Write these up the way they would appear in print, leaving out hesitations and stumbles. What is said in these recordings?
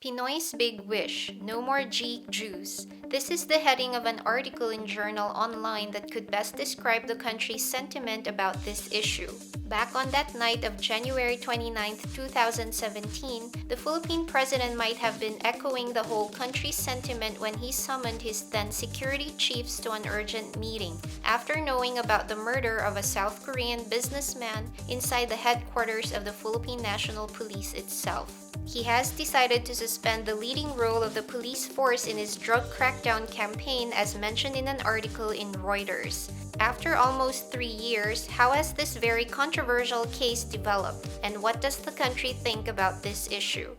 Pinoy's big wish, no more Jee-Ick-Joos. This is the heading of an article in Journal Online that could best describe the country's sentiment about this issue. Back on that night of January 29, 2017, the Philippine President might have been echoing the whole country's sentiment when he summoned his then security chiefs to an urgent meeting, after knowing about the murder of a South Korean businessman inside the headquarters of the Philippine National Police itself. He has decided to suspend the leading role of the police force in his drug crackdown campaign, as mentioned in an article in Reuters. After almost 3 years, how has this very controversial case developed, and what does the country think about this issue?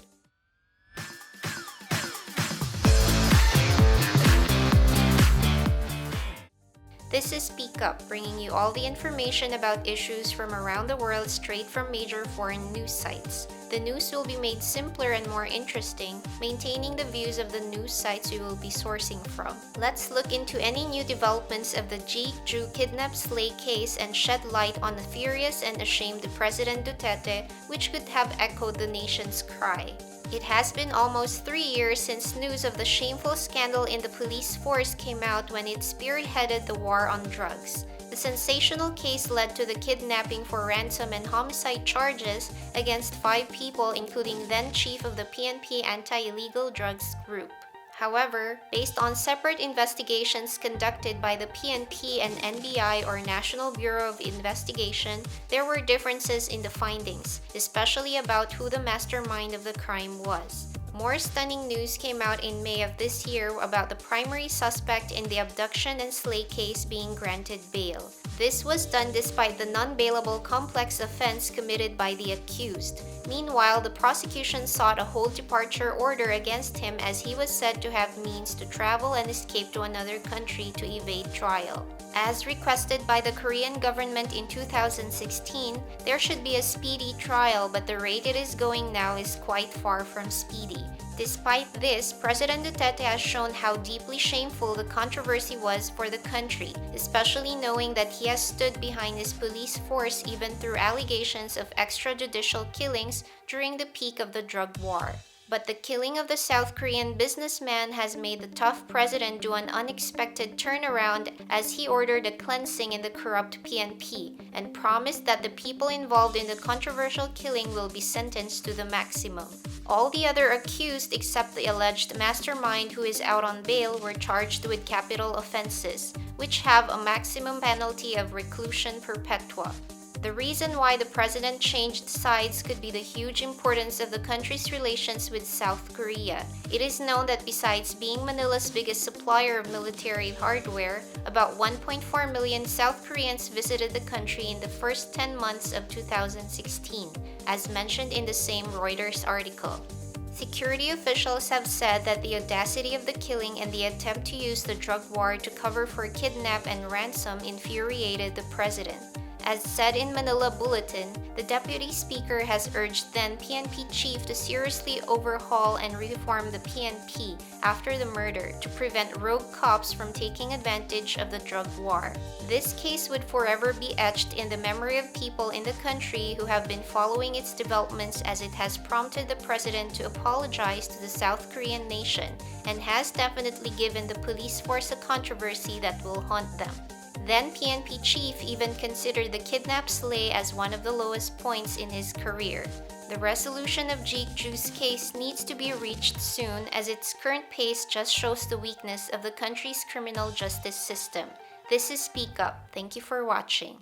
This is Speak Up, bringing you all the information about issues from around the world straight from major foreign news sites. The news will be made simpler and more interesting, maintaining the views of the news sites we will be sourcing from. Let's look into any new developments of the Jee-Ick-Joos kidnap slay case and shed light on the furious and ashamed President Dutelte, which could have echoed the nation's cry. It has been almost 3 years since news of the shameful scandal in the police force came out when it spearheaded the war on drugs. The sensational case led to the kidnapping for ransom and homicide charges against 5 people, including then chief of the PNP anti-illegal drugs group. However, based on separate investigations conducted by the PNP and NBI, or National Bureau of Investigation, there were differences in the findings, especially about who the mastermind of the crime was. More stunning news came out in May of this year about the primary suspect in the abduction and slay case being granted bail. This was done despite the non-bailable complex offense committed by the accused. Meanwhile, the prosecution sought a whole departure order against him, as he was said to have means to travel and escape to another country to evade trial. As requested by the Korean government in 2016, there should be a speedy trial, but the rate it is going now is quite far from speedy. Despite this, President Duterte has shown how deeply shameful the controversy was for the country, especially knowing that he has stood behind his police force even through allegations of extrajudicial killings during the peak of the drug war. But the killing of the South Korean businessman has made the tough president do an unexpected turnaround, as he ordered a cleansing in the corrupt PNP and promised that the people involved in the controversial killing will be sentenced to the maximum. All the other accused except the alleged mastermind, who is out on bail, were charged with capital offenses, which have a maximum penalty of reclusion perpetua. The reason why the president changed sides could be the huge importance of the country's relations with South Korea. It is known that besides being Manila's biggest supplier of military hardware, about 1.4 million South Koreans visited the country in the first 10 months of 2016, as mentioned in the same Reuters article. Security officials have said that the audacity of the killing and the attempt to use the drug war to cover for kidnap and ransom infuriated the president. As said in Manila Bulletin, the Deputy Speaker has urged then PNP chief to seriously overhaul and reform the PNP after the murder to prevent rogue cops from taking advantage of the drug war. This case would forever be etched in the memory of people in the country who have been following its developments, as it has prompted the president to apologize to the South Korean nation and has definitely given the police force a controversy that will haunt them. Then PNP chief even considered the kidnap slay as one of the lowest points in his career. The resolution of Jee-Ick-Joos' case needs to be reached soon, as its current pace just shows the weakness of the country's criminal justice system. This is Speak Up. Thank you for watching.